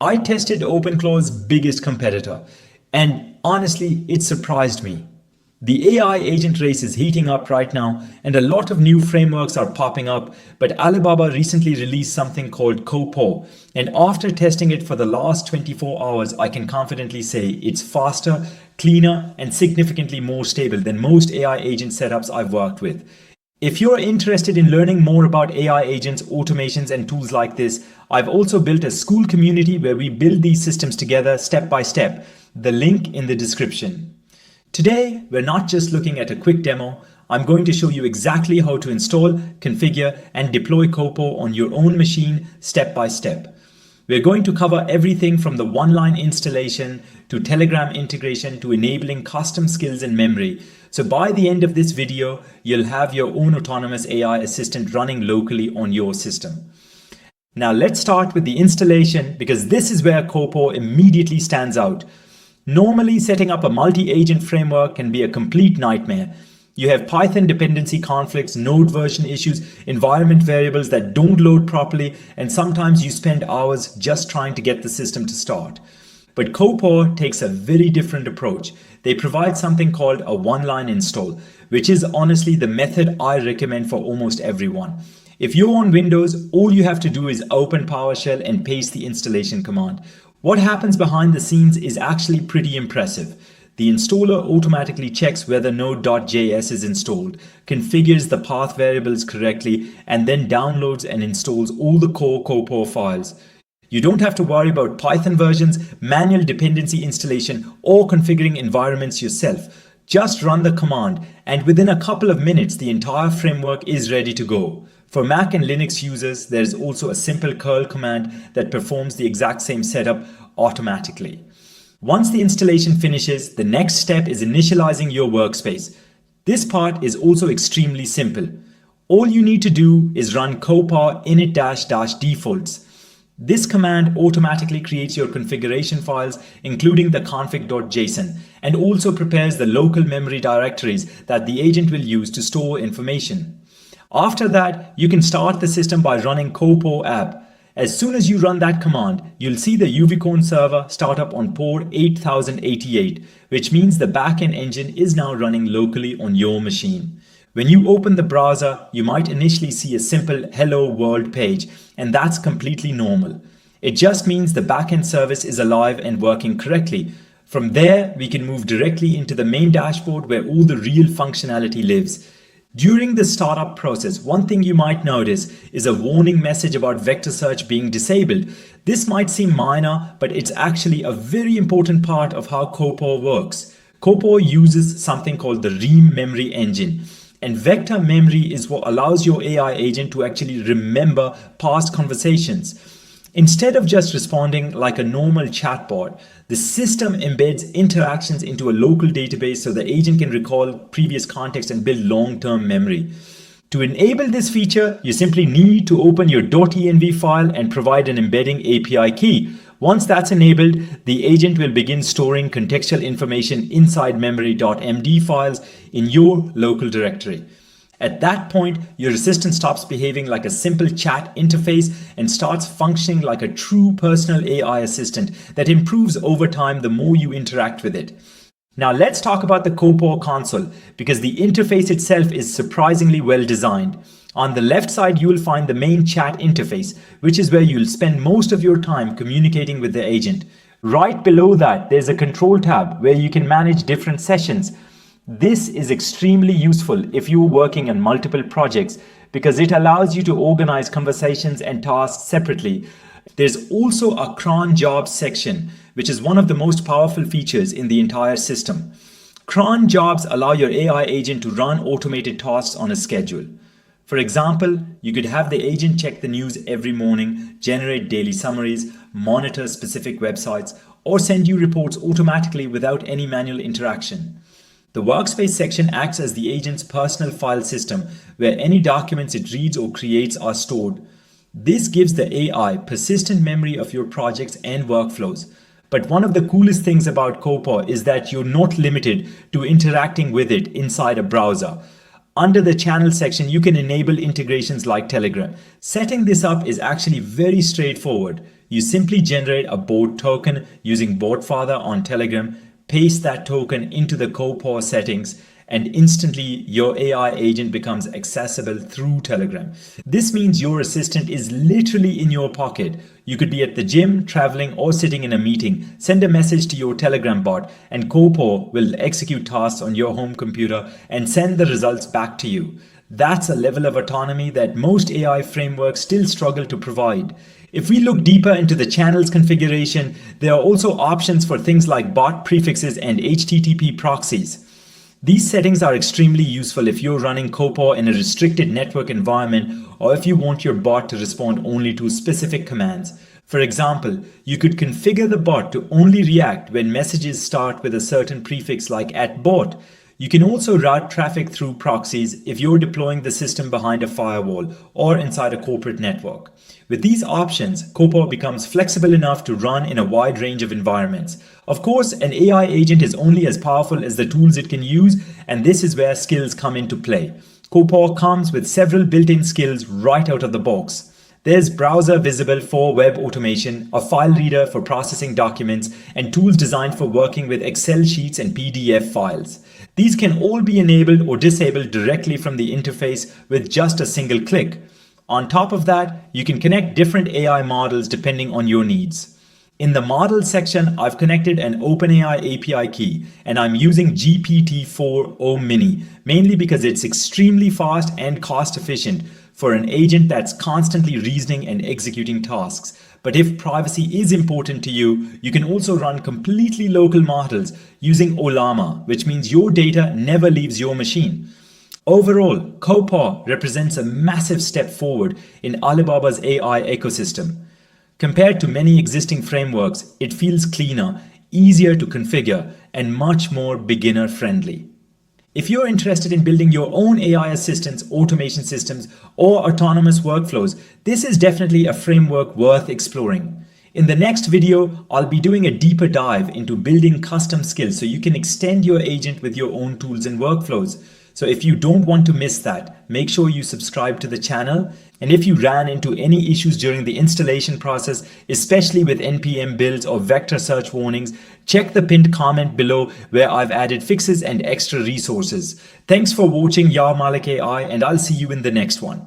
I tested OpenClaw's biggest competitor, and honestly, it surprised me. The AI agent race is heating up right now, and a lot of new frameworks are popping up. But Alibaba recently released something called CoPaw, and after testing it for the last 24 hours, I can confidently say it's faster, cleaner, and significantly more stable than most AI agent setups I've worked with. If you're interested in learning more about AI agents, automations, and tools like this, I've also built a school community where we build these systems together step by step. The link in the description. Today, we're not just looking at a quick demo. I'm going to show you exactly how to install, configure, and deploy CoPaw on your own machine step by step. We're going to cover everything from the one-line installation to Telegram integration to enabling custom skills in memory. So by the end of this video, you'll have your own autonomous AI assistant running locally on your system. Now let's start with the installation, because this is where CoPaw immediately stands out. Normally, setting up a multi-agent framework can be a complete nightmare. You have Python dependency conflicts, node version issues, environment variables that don't load properly, and sometimes you spend hours just trying to get the system to start. But CoPaw takes a very different approach. They provide something called a one-line install, which is honestly the method I recommend for almost everyone. If you're on Windows, all you have to do is open PowerShell and paste the installation command. What happens behind the scenes is actually pretty impressive. The installer automatically checks whether node.js is installed, configures the path variables correctly, and then downloads and installs all the core CoPaw files. You don't have to worry about Python versions, manual dependency installation, or configuring environments yourself. Just run the command, and within a couple of minutes, the entire framework is ready to go. For Mac and Linux users, there is also a simple curl command that performs the exact same setup automatically. Once the installation finishes, the next step is initializing your workspace. This part is also extremely simple. All you need to do is run CoPaw init-defaults. This command automatically creates your configuration files, including the config.json, and also prepares the local memory directories that the agent will use to store information. After that, you can start the system by running CoPaw app. As soon as you run that command, you'll see the UVCon server start up on port 8088, which means the backend engine is now running locally on your machine. When you open the browser, you might initially see a simple Hello World page, and that's completely normal. It just means the backend service is alive and working correctly. From there, we can move directly into the main dashboard where all the real functionality lives. During the startup process, one thing you might notice is a warning message about vector search being disabled. This might seem minor, but it's actually a very important part of how CoPaw works. CoPaw uses something called the REAM memory engine. And vector memory is what allows your AI agent to actually remember past conversations. Instead of just responding like a normal chatbot, the system embeds interactions into a local database so the agent can recall previous context and build long-term memory. To enable this feature, you simply need to open your .env file and provide an embedding API key. Once that's enabled, the agent will begin storing contextual information inside memory.md files in your local directory. At that point, your assistant stops behaving like a simple chat interface and starts functioning like a true personal AI assistant that improves over time the more you interact with it. Now let's talk about the CoPaw console, because the interface itself is surprisingly well designed. On the left side, you will find the main chat interface, which is where you'll spend most of your time communicating with the agent. Right below that, there's a control tab where you can manage different sessions. This is extremely useful if you're working on multiple projects because it allows you to organize conversations and tasks separately. There's also a cron jobs section, which is one of the most powerful features in the entire system. Cron jobs allow your AI agent to run automated tasks on a schedule. For example, you could have the agent check the news every morning, generate daily summaries, monitor specific websites, or send you reports automatically without any manual interaction. The Workspace section acts as the agent's personal file system, where any documents it reads or creates are stored. This gives the AI persistent memory of your projects and workflows. But one of the coolest things about CoPaw is that you're not limited to interacting with it inside a browser. Under the channel section, you can enable integrations like Telegram. Setting this up is actually very straightforward. You simply generate a bot token using BotFather on Telegram, paste that token into the CoPaw settings, and instantly your AI agent becomes accessible through Telegram. This means your assistant is literally in your pocket. You could be at the gym, traveling, or sitting in a meeting. Send a message to your Telegram bot, and CoPaw will execute tasks on your home computer and send the results back to you. That's a level of autonomy that most AI frameworks still struggle to provide. If we look deeper into the channel's configuration, there are also options for things like bot prefixes and HTTP proxies. These settings are extremely useful if you're running CoPaw in a restricted network environment or if you want your bot to respond only to specific commands. For example, you could configure the bot to only react when messages start with a certain prefix like @bot. You can also route traffic through proxies if you're deploying the system behind a firewall or inside a corporate network. With these options, CoPaw becomes flexible enough to run in a wide range of environments. Of course, an AI agent is only as powerful as the tools it can use, and this is where skills come into play. CoPaw comes with several built-in skills right out of the box. There's browser visible for web automation, a file reader for processing documents, and tools designed for working with Excel sheets and PDF files. These can all be enabled or disabled directly from the interface with just a single click. On top of that, you can connect different AI models depending on your needs. In the model section, I've connected an OpenAI API key, and I'm using GPT-4o Mini, mainly because it's extremely fast and cost efficient for an agent that's constantly reasoning and executing tasks. But if privacy is important to you, you can also run completely local models using Ollama, which means your data never leaves your machine. Overall, CoPaw represents a massive step forward in Alibaba's AI ecosystem. Compared to many existing frameworks, it feels cleaner, easier to configure, and much more beginner-friendly. If you're interested in building your own AI assistants, automation systems, or autonomous workflows, this is definitely a framework worth exploring. In the next video, I'll be doing a deeper dive into building custom skills so you can extend your agent with your own tools and workflows. So if you don't want to miss that, make sure you subscribe to the channel. And if you ran into any issues during the installation process, especially with NPM builds or vector search warnings, check the pinned comment below where I've added fixes and extra resources. Thanks for watching Ya Malik AI, and I'll see you in the next one.